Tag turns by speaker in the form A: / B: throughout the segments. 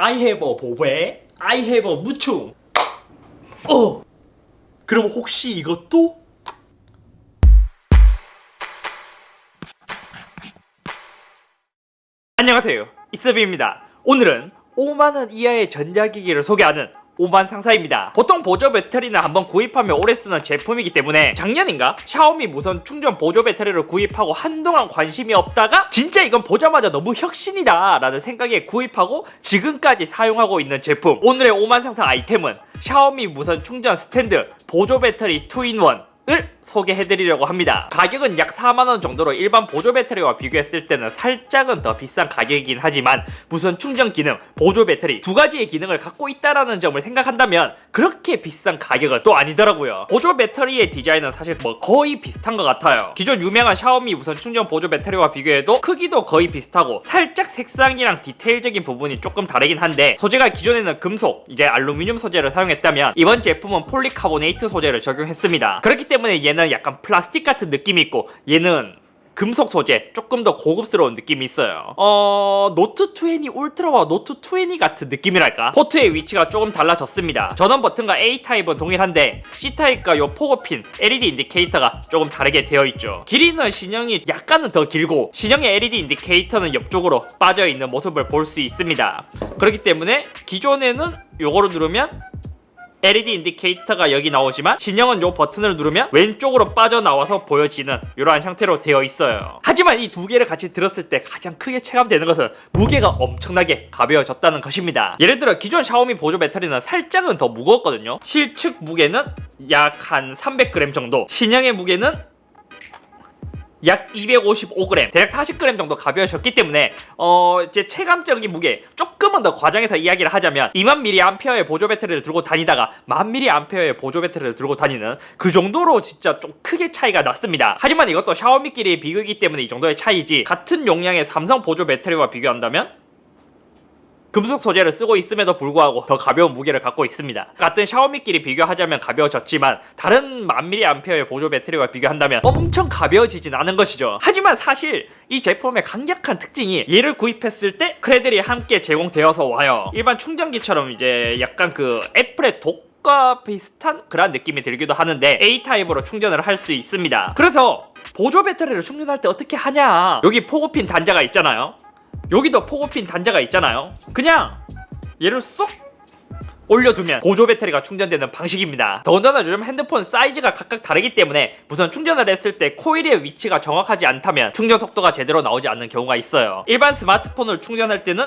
A: I have a 보배, I have a 무충. 그럼 혹시 이것도? 안녕하세요, 이스비입니다. 오늘은 5만원 이하의 전자기기를 소개하는 오만 상사입니다. 보통 보조 배터리는 한번 구입하면 오래 쓰는 제품이기 때문에 작년인가 샤오미 무선 충전 보조 배터리를 구입하고 한동안 관심이 없다가 진짜 이건 보자마자 너무 혁신이다 라는 생각에 구입하고 지금까지 사용하고 있는 제품. 오늘의 오만 상사 아이템은 샤오미 무선 충전 스탠드 보조 배터리 2in1 을 소개해드리려고 합니다. 가격은 약 4만원 정도로 일반 보조 배터리와 비교했을 때는 살짝은 더 비싼 가격이긴 하지만 무선 충전 기능, 보조 배터리 두 가지의 기능을 갖고 있다라는 점을 생각한다면 그렇게 비싼 가격은 또 아니더라고요. 보조 배터리의 디자인은 사실 거의 비슷한 것 같아요. 기존 유명한 샤오미 무선 충전 보조 배터리와 비교해도 크기도 거의 비슷하고 살짝 색상이랑 디테일적인 부분이 조금 다르긴 한데, 소재가 기존에는 금속, 이제 알루미늄 소재를 사용했다면 이번 제품은 폴리카보네이트 소재를 적용했습니다. 그렇기 때문에 얘는 약간 플라스틱 같은 느낌이 있고 얘는 금속 소재, 조금 더 고급스러운 느낌이 있어요. 노트 20 울트라와 노트 20 같은 느낌이랄까? 포트의 위치가 조금 달라졌습니다. 전원 버튼과 A타입은 동일한데 C타입과 요 포고핀, LED 인디케이터가 조금 다르게 되어 있죠. 길이는 신형이 약간은 더 길고 신형의 LED 인디케이터는 옆쪽으로 빠져있는 모습을 볼 수 있습니다. 그렇기 때문에 기존에는 요거를 누르면 LED 인디케이터가 여기 나오지만 신형은 요 버튼을 누르면 왼쪽으로 빠져나와서 보여지는 이러한 형태로 되어 있어요. 하지만 이 두 개를 같이 들었을 때 가장 크게 체감되는 것은 무게가 엄청나게 가벼워졌다는 것입니다. 예를 들어 기존 샤오미 보조 배터리는 살짝은 더 무거웠거든요. 실측 무게는 약 한 300g 정도, 신형의 무게는 약 255g, 대략 40g 정도 가벼워졌기 때문에 이제 체감적인 무게 조금은 더 과장해서 이야기를 하자면 2000mAh의 보조 배터리를 들고 다니다가 1000mAh의 보조 배터리를 들고 다니는 그 정도로 진짜 좀 크게 차이가 났습니다. 하지만 이것도 샤오미끼리의 비교이기 때문에 이 정도의 차이지, 같은 용량의 삼성 보조 배터리와 비교한다면 금속 소재를 쓰고 있음에도 불구하고 더 가벼운 무게를 갖고 있습니다. 같은 샤오미끼리 비교하자면 가벼워졌지만 다른 1000mAh의 보조 배터리와 비교한다면 엄청 가벼워지진 않은 것이죠. 하지만 사실 이 제품의 강력한 특징이 얘를 구입했을 때 크레들이 함께 제공되어서 와요. 일반 충전기처럼 이제 약간 그 애플의 독과 비슷한 그런 느낌이 들기도 하는데 A타입으로 충전을 할 수 있습니다. 그래서 보조 배터리를 충전할 때 어떻게 하냐, 여기 포고핀 단자가 있잖아요. 여기도 포고핀 단자가 있잖아요. 그냥 얘를 쏙 올려두면 보조 배터리가 충전되는 방식입니다. 더군다나 요즘 핸드폰 사이즈가 각각 다르기 때문에 무선 충전을 했을 때 코일의 위치가 정확하지 않다면 충전 속도가 제대로 나오지 않는 경우가 있어요. 일반 스마트폰을 충전할 때는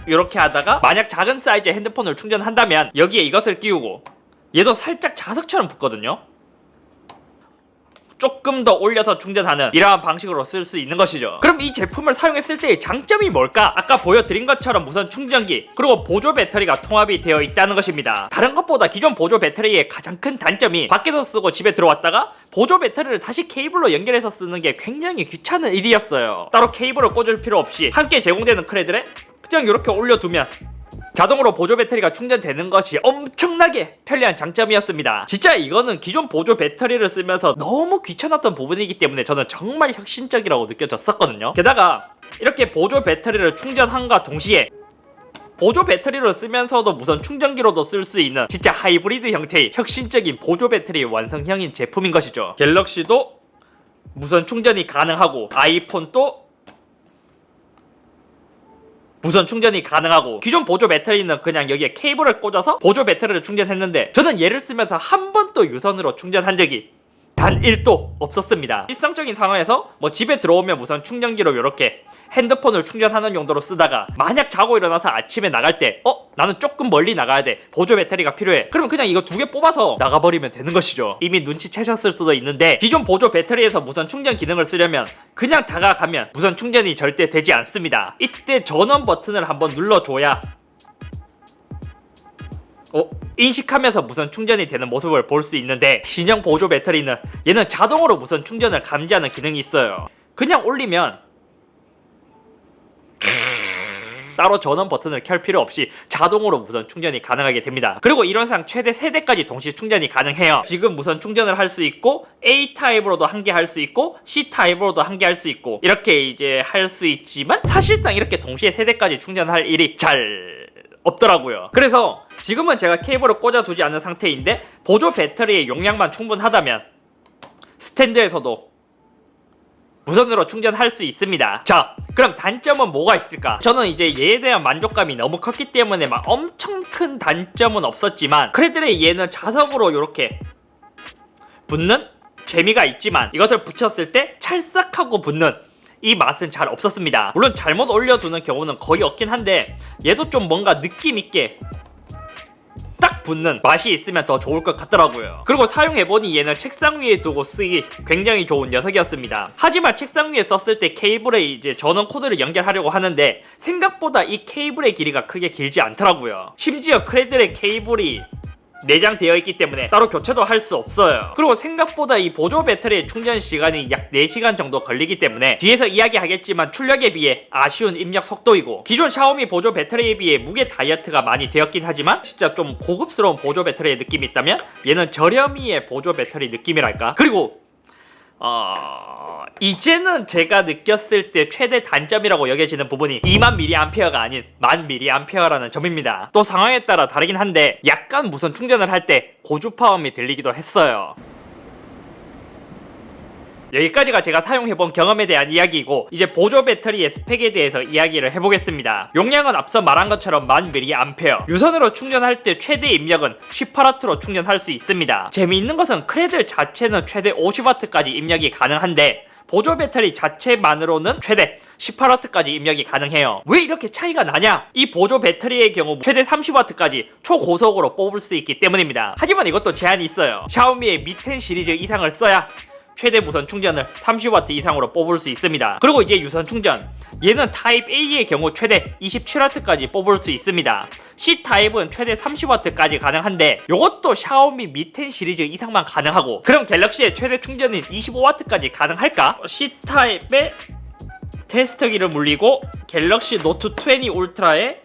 A: 이렇게 하다가 만약 작은 사이즈의 핸드폰을 충전한다면 여기에 이것을 끼우고 얘도 살짝 자석처럼 붙거든요. 조금 더 올려서 충전하는 이러한 방식으로 쓸 수 있는 것이죠. 그럼 이 제품을 사용했을 때의 장점이 뭘까? 아까 보여드린 것처럼 무선 충전기 그리고 보조 배터리가 통합이 되어 있다는 것입니다. 다른 것보다 기존 보조 배터리의 가장 큰 단점이 밖에서 쓰고 집에 들어왔다가 보조 배터리를 다시 케이블로 연결해서 쓰는 게 굉장히 귀찮은 일이었어요. 따로 케이블을 꽂을 필요 없이 함께 제공되는 크레들에 그냥 이렇게 올려두면 자동으로 보조 배터리가 충전되는 것이 엄청나게 편리한 장점이었습니다. 진짜 이거는 기존 보조 배터리를 쓰면서 너무 귀찮았던 부분이기 때문에 저는 정말 혁신적이라고 느껴졌었거든요. 게다가 이렇게 보조 배터리를 충전함과 동시에 보조 배터리를 쓰면서도 무선 충전기로도 쓸 수 있는 진짜 하이브리드 형태의 혁신적인 보조 배터리 완성형인 제품인 것이죠. 갤럭시도 무선 충전이 가능하고 아이폰도 무선 충전이 가능하고, 기존 보조 배터리는 그냥 여기에 케이블을 꽂아서 보조 배터리를 충전했는데 저는 얘를 쓰면서 한 번도 유선으로 충전한 적이 단 1도 없었습니다. 일상적인 상황에서 집에 들어오면 무선 충전기로 이렇게 핸드폰을 충전하는 용도로 쓰다가 만약 자고 일어나서 아침에 나갈 때 나는 조금 멀리 나가야 돼, 보조 배터리가 필요해, 그러면 그냥 이거 두 개 뽑아서 나가버리면 되는 것이죠. 이미 눈치채셨을 수도 있는데 기존 보조 배터리에서 무선 충전 기능을 쓰려면 그냥 다가가면 무선 충전이 절대 되지 않습니다. 이때 전원 버튼을 한번 눌러줘야 인식하면서 무선 충전이 되는 모습을 볼 수 있는데 신형 보조 배터리는 얘는 자동으로 무선 충전을 감지하는 기능이 있어요. 그냥 올리면 따로 전원 버튼을 켤 필요 없이 자동으로 무선 충전이 가능하게 됩니다. 그리고 이론상 최대 3대까지 동시 충전이 가능해요. 지금 무선 충전을 할 수 있고 A타입으로도 한 개 할 수 있고 C타입으로도 한 개 할 수 있고 이렇게 이제 할 수 있지만 사실상 이렇게 동시에 3대까지 충전할 일이 잘 없더라고요. 그래서 지금은 제가 케이블을 꽂아두지 않은 상태인데 보조 배터리의 용량만 충분하다면 스탠드에서도 무선으로 충전할 수 있습니다. 자, 그럼 단점은 뭐가 있을까? 저는 이제 얘에 대한 만족감이 너무 컸기 때문에 막 엄청 큰 단점은 없었지만 크레들의 얘는 자석으로 이렇게 붙는 재미가 있지만 이것을 붙였을 때 찰싹하고 붙는 이 맛은 잘 없었습니다. 물론 잘못 올려두는 경우는 거의 없긴 한데 얘도 좀 뭔가 느낌 있게 딱 붙는 맛이 있으면 더 좋을 것 같더라고요. 그리고 사용해보니 얘는 책상 위에 두고 쓰기 굉장히 좋은 녀석이었습니다. 하지만 책상 위에 썼을 때 케이블에 이제 전원 코드를 연결하려고 하는데 생각보다 이 케이블의 길이가 크게 길지 않더라고요. 심지어 크레들의 케이블이 내장되어 있기 때문에 따로 교체도 할 수 없어요. 그리고 생각보다 이 보조 배터리의 충전 시간이 약 4시간 정도 걸리기 때문에 뒤에서 이야기하겠지만 출력에 비해 아쉬운 입력 속도이고 기존 샤오미 보조 배터리에 비해 무게 다이어트가 많이 되었긴 하지만 진짜 좀 고급스러운 보조 배터리의 느낌이 있다면 얘는 저렴이의 보조 배터리 느낌이랄까. 그리고 이제는 제가 느꼈을 때 최대 단점이라고 여겨지는 부분이 2000mAh가 아닌 1000mAh라는 점입니다. 또 상황에 따라 다르긴 한데 약간 무선 충전을 할 때 고주파음이 들리기도 했어요. 여기까지가 제가 사용해본 경험에 대한 이야기이고 이제 보조 배터리의 스펙에 대해서 이야기를 해보겠습니다. 용량은 앞서 말한 것처럼 1000mAh, 유선으로 충전할 때 최대 입력은 10W로 충전할 수 있습니다. 재미있는 것은 크레들 자체는 최대 50W까지 입력이 가능한데 보조 배터리 자체만으로는 최대 18W까지 입력이 가능해요. 왜 이렇게 차이가 나냐? 이 보조 배터리의 경우 최대 30W까지 초고속으로 뽑을 수 있기 때문입니다. 하지만 이것도 제한이 있어요. 샤오미의 Mi 10 시리즈 이상을 써야 최대 무선 충전을 30W 이상으로 뽑을 수 있습니다. 그리고 이제 유선 충전, 얘는 타입 A의 경우 최대 27W까지 뽑을 수 있습니다. C 타입은 최대 30W까지 가능한데 이것도 샤오미 Mi 10 시리즈 이상만 가능하고, 그럼 갤럭시의 최대 충전인 25W까지 가능할까? C 타입의 테스트기를 물리고 갤럭시 노트 20 울트라에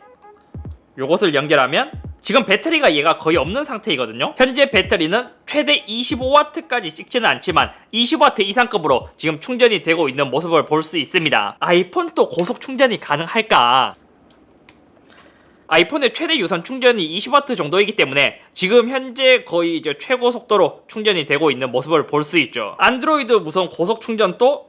A: 요것을 연결하면 지금 배터리가 얘가 거의 없는 상태이거든요. 현재 배터리는 최대 25W까지 찍지는 않지만 20W 이상급으로 지금 충전이 되고 있는 모습을 볼 수 있습니다. 아이폰도 고속 충전이 가능할까? 아이폰의 최대 유선 충전이 20W 정도이기 때문에 지금 현재 거의 이제 최고 속도로 충전이 되고 있는 모습을 볼 수 있죠. 안드로이드 무선 고속 충전도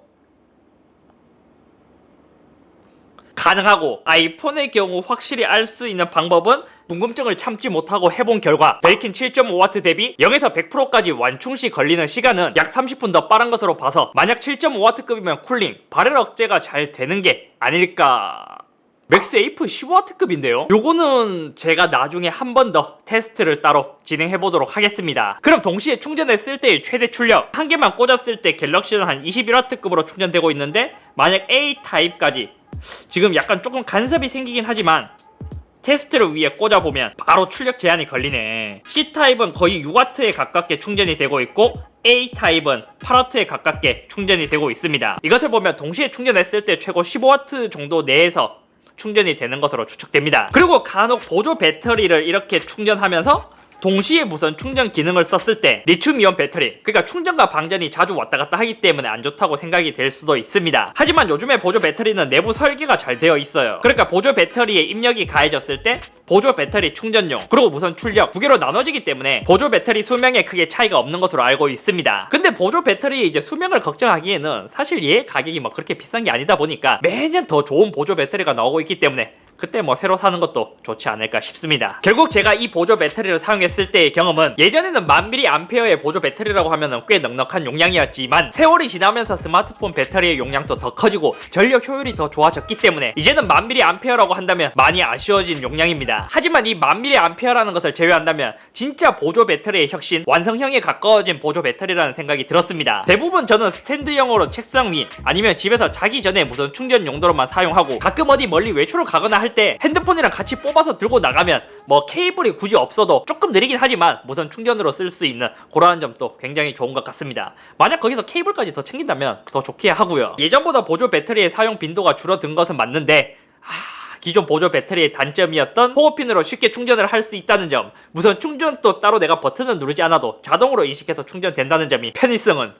A: 가능하고, 아이폰의 경우 확실히 알 수 있는 방법은 궁금증을 참지 못하고 해본 결과 벨킨 7.5W 대비 0에서 100%까지 완충시 걸리는 시간은 약 30분 더 빠른 것으로 봐서 만약 7.5W급이면 쿨링, 발열 억제가 잘 되는 게 아닐까. 맥스 에이프 15W급인데요? 요거는 제가 나중에 한 번 더 테스트를 따로 진행해보도록 하겠습니다. 그럼 동시에 충전했을 때의 최대 출력, 한 개만 꽂았을 때 갤럭시는 한 21W급으로 충전되고 있는데 만약 A 타입까지 지금 약간 조금 간섭이 생기긴 하지만 테스트를 위해 꽂아보면 바로 출력 제한이 걸리네. C타입은 거의 6W에 가깝게 충전이 되고 있고 A타입은 8W에 가깝게 충전이 되고 있습니다. 이것을 보면 동시에 충전했을 때 최고 15W 정도 내에서 충전이 되는 것으로 추측됩니다. 그리고 간혹 보조 배터리를 이렇게 충전하면서 동시에 무선 충전 기능을 썼을 때 리튬이온 배터리, 그러니까 충전과 방전이 자주 왔다 갔다 하기 때문에 안 좋다고 생각이 될 수도 있습니다. 하지만 요즘에 보조 배터리는 내부 설계가 잘 되어 있어요. 그러니까 보조 배터리에 입력이 가해졌을 때 보조 배터리 충전용 그리고 무선 출력 두 개로 나눠지기 때문에 보조 배터리 수명에 크게 차이가 없는 것으로 알고 있습니다. 근데 보조 배터리의 이제 수명을 걱정하기에는 사실 얘 가격이 뭐 그렇게 비싼 게 아니다 보니까 매년 더 좋은 보조 배터리가 나오고 있기 때문에 그때 뭐 새로 사는 것도 좋지 않을까 싶습니다. 결국 제가 이 보조 배터리를 사용했을 때의 경험은 예전에는 1000mAh의 보조 배터리라고 하면 꽤 넉넉한 용량이었지만 세월이 지나면서 스마트폰 배터리의 용량도 더 커지고 전력 효율이 더 좋아졌기 때문에 이제는 1000mAh라고 한다면 많이 아쉬워진 용량입니다. 하지만 이 1000mAh라는 것을 제외한다면 진짜 보조 배터리의 혁신, 완성형에 가까워진 보조 배터리라는 생각이 들었습니다. 대부분 저는 스탠드형으로 책상 위 아니면 집에서 자기 전에 무선 충전 용도로만 사용하고 가끔 어디 멀리 외출을 가거나 할 때 핸드폰이랑 같이 뽑아서 들고 나가면 뭐 케이블이 굳이 없어도 조금 느리긴 하지만 무선 충전으로 쓸 수 있는 그러한 점도 굉장히 좋은 것 같습니다. 만약 거기서 케이블까지 더 챙긴다면 더 좋게 하고요. 예전보다 보조 배터리의 사용 빈도가 줄어든 것은 맞는데 기존 보조 배터리의 단점이었던 호흡핀으로 쉽게 충전을 할 수 있다는 점, 무선 충전도 따로 내가 버튼을 누르지 않아도 자동으로 인식해서 충전된다는 점이 편의성은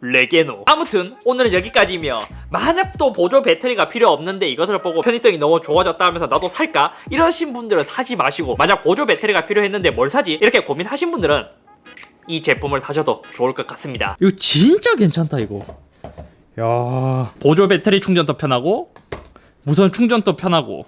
A: 레게노. 아무튼 오늘은 여기까지이며, 만약 또 보조 배터리가 필요 없는데 이것을 보고 편의성이 너무 좋아졌다 하면서 나도 살까? 이러신 분들은 사지 마시고, 만약 보조 배터리가 필요했는데 뭘 사지? 이렇게 고민하신 분들은 이 제품을 사셔도 좋을 것 같습니다. 이거 진짜 괜찮다 이거. 야, 보조 배터리 충전도 편하고 무선 충전도 편하고